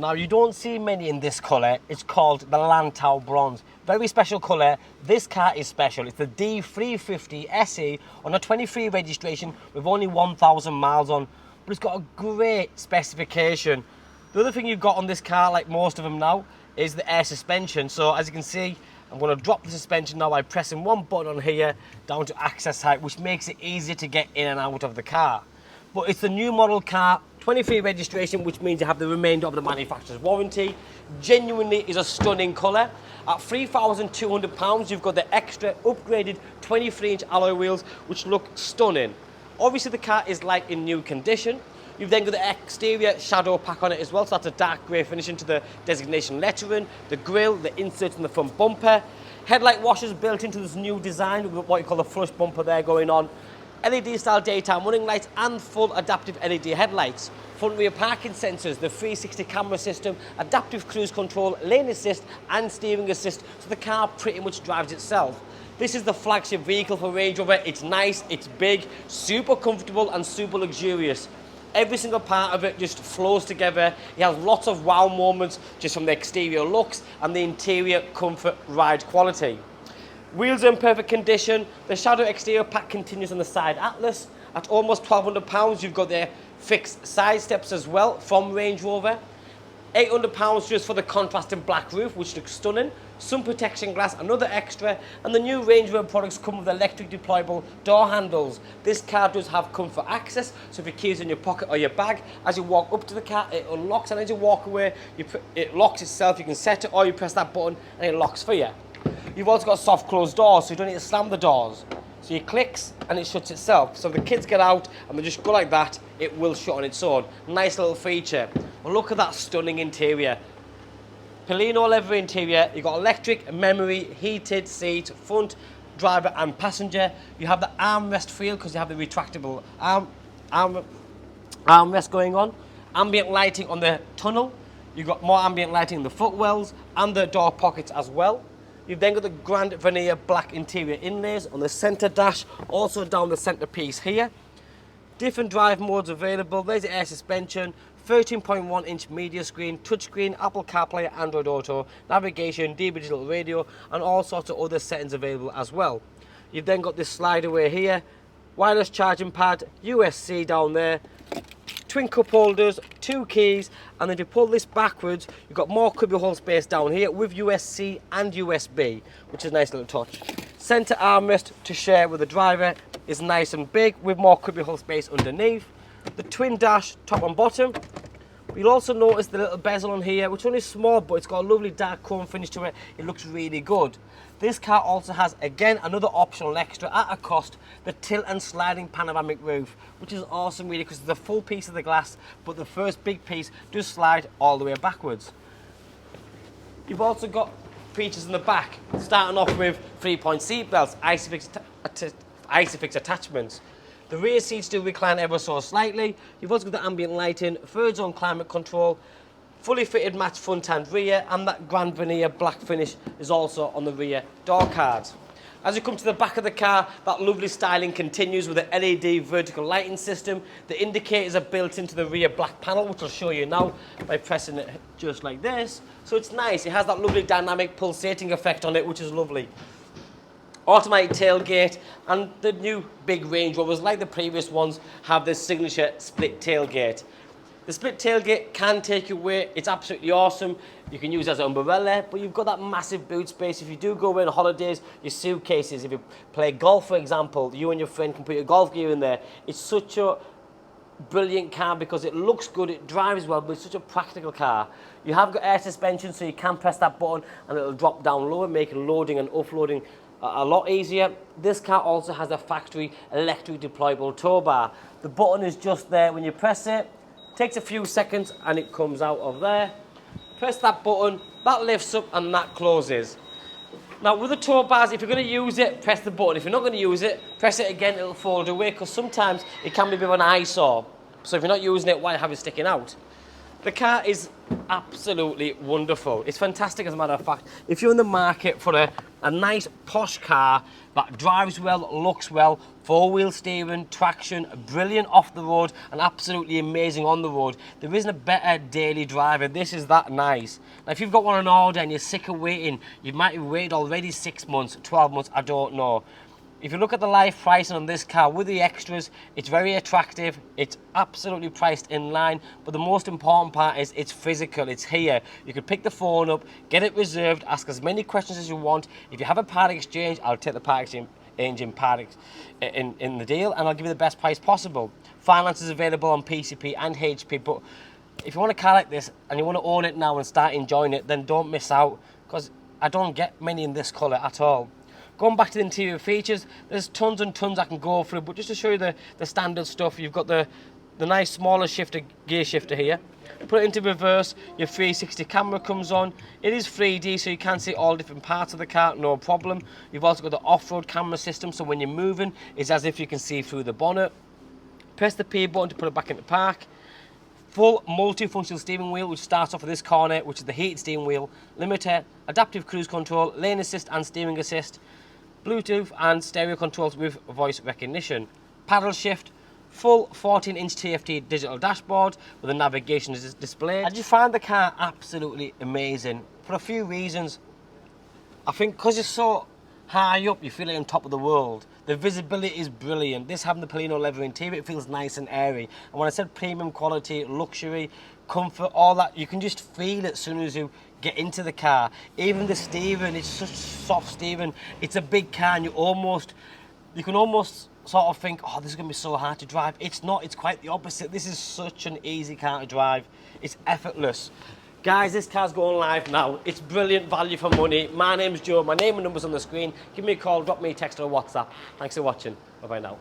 Now, you don't see many in this colour. It's called the Lantau Bronze. Very special colour. This car is special. It's the D350 SE on a 23 registration with only 1,000 miles on. But it's got a great specification. The other thing you've got on this car, like most of them now, is the air suspension. So as you can see, I'm going to drop the suspension now by pressing one button on here down to access height, which makes it easier to get in and out of the car. But it's the new model car, 23 registration, which means you have the remainder of the manufacturer's warranty. Genuinely is a stunning colour. At £3,200, you've got the extra upgraded 23-inch alloy wheels, which look stunning. Obviously, the car is like in new condition. You've then got the exterior shadow pack on it as well, so that's a dark grey finish into the designation lettering, the grille, the inserts in the front bumper. Headlight washers built into this new design with what you call the flush bumper there going on. LED style daytime running lights and full adaptive LED headlights. Front rear parking sensors, the 360 camera system, adaptive cruise control, lane assist and steering assist, so the car pretty much drives itself. This is the flagship vehicle for Range Rover. It's nice, it's big, super comfortable and super luxurious. Every single part of it just flows together. It has lots of wow moments just from the exterior looks and the interior comfort ride quality. Wheels are in perfect condition. The shadow exterior pack continues on the side Atlas. At almost £1,200, you've got the fixed side steps as well from Range Rover. £800 just for the contrasting black roof, which looks stunning. Sun protection glass, another extra, and the new Range Rover products come with electric deployable door handles. This car does have comfort access, so if your keys in your pocket or your bag, as you walk up to the car, it unlocks, and as you walk away, it locks itself. You can set it, or you press that button, and it locks for you. You've also got soft closed doors, so you don't need to slam the doors. So it clicks and it shuts itself. So if the kids get out and they just go like that, it will shut on its own. Nice little feature. Well, look at that stunning interior. Perlino leather interior. You've got electric, memory, heated seats, front, driver and passenger. You have the armrest feel because you have the retractable armrest going on. Ambient lighting on the tunnel. You've got more ambient lighting in the footwells and the door pockets as well. You've then got the grand veneer black interior inlays on the centre dash, also down the centre piece here. Different drive modes available. There's the air suspension, 13.1-inch media screen, touchscreen, Apple CarPlay, Android Auto, navigation, digital radio, and all sorts of other settings available as well. You've then got this slide away here, wireless charging pad, USB-C down there, twin cup holders, 2 keys, and then if you pull this backwards, you've got more cubbyhole space down here with USB-C and USB, which is a nice little touch. Centre armrest to share with the driver is nice and big with more cubbyhole space underneath. The twin dash, top and bottom. You'll also notice the little bezel on here, which is only small, but it's got a lovely dark chrome finish to it. It looks really good. This car also has, again, another optional extra at a cost, the tilt and sliding panoramic roof, which is awesome really because it's a full piece of the glass, but the first big piece does slide all the way backwards. You've also got features in the back, starting off with 3-point seat belts, ISOFIX attachments. The rear seats do recline ever so slightly. You've also got the ambient lighting, third zone climate control, fully fitted matched front and rear, and that grand veneer black finish is also on the rear door cards. As you come to the back of the car, that lovely styling continues with the LED vertical lighting system. The indicators are built into the rear black panel, which I'll show you now by pressing it just like this. So it's nice. It has that lovely dynamic pulsating effect on it, which is lovely. Automatic tailgate, and the new big Range Rovers, like the previous ones, have this signature split tailgate. The split tailgate can take you away. It's absolutely awesome. You can use it as an umbrella, but you've got that massive boot space. If you do go away on holidays, your suitcases, if you play golf, for example, you and your friend can put your golf gear in there. It's such a brilliant car because it looks good, it drives well, but it's such a practical car. You have got air suspension, so you can press that button and it'll drop down lower, making loading and offloading a lot easier. This car also has a factory electric deployable tow bar. The button is just there. When you press it, takes a few seconds and it comes out of there. Press that button, that lifts up and that closes. Now with the tow bars, if you're going to use it, press the button. If you're not going to use it, press it again, it'll fold away because sometimes it can be a bit of an eyesore. So if you're not using it, why have it sticking out? The car is absolutely wonderful. It's fantastic, as a matter of fact. If you're in the market for a nice posh car that drives well, looks well, four-wheel steering, traction, brilliant off the road and absolutely amazing on the road, there isn't a better daily driver. This is that nice. Now, if you've got one on order and you're sick of waiting, you might have waited already 6 months, 12 months, I don't know. If you look at the live pricing on this car with the extras, it's very attractive. It's absolutely priced in line. But the most important part is it's physical. It's here. You can pick the phone up, get it reserved, ask as many questions as you want. If you have a part exchange, I'll take the part exchange in the deal, and I'll give you the best price possible. Finance is available on PCP and HP. But if you want a car like this and you want to own it now and start enjoying it, then don't miss out, because I don't get many in this colour at all. Going back to the interior features, there's tons and tons I can go through, but just to show you the standard stuff, you've got the nice smaller gear shifter here. Put it into reverse, your 360 camera comes on. It is 3D, so you can see all different parts of the car, no problem. You've also got the off-road camera system, so when you're moving, it's as if you can see through the bonnet. Press the P button to put it back into park. Full multi-functional steering wheel, which starts off with this corner, which is the heated steering wheel, limiter, adaptive cruise control, lane assist and steering assist, Bluetooth and stereo controls with voice recognition. Paddle shift, full 14-inch TFT digital dashboard with a navigation display. I just find the car absolutely amazing for a few reasons. I think because you're so high up, you feel like on top of the world. The visibility is brilliant. This having the Perlino leather interior, it feels nice and airy. And when I said premium quality, luxury, comfort, all that, you can just feel it as soon as you get into the car. Even the steering, it's such soft steering. It's a big car and you can almost sort of think, oh, this is going to be so hard to drive. It's not, it's quite the opposite. This is such an easy car to drive. It's effortless. Guys, this car's going live now. It's brilliant value for money. My name's Joe. My name and number's on the screen. Give me a call, drop me a text or a WhatsApp. Thanks for watching. Bye-bye now.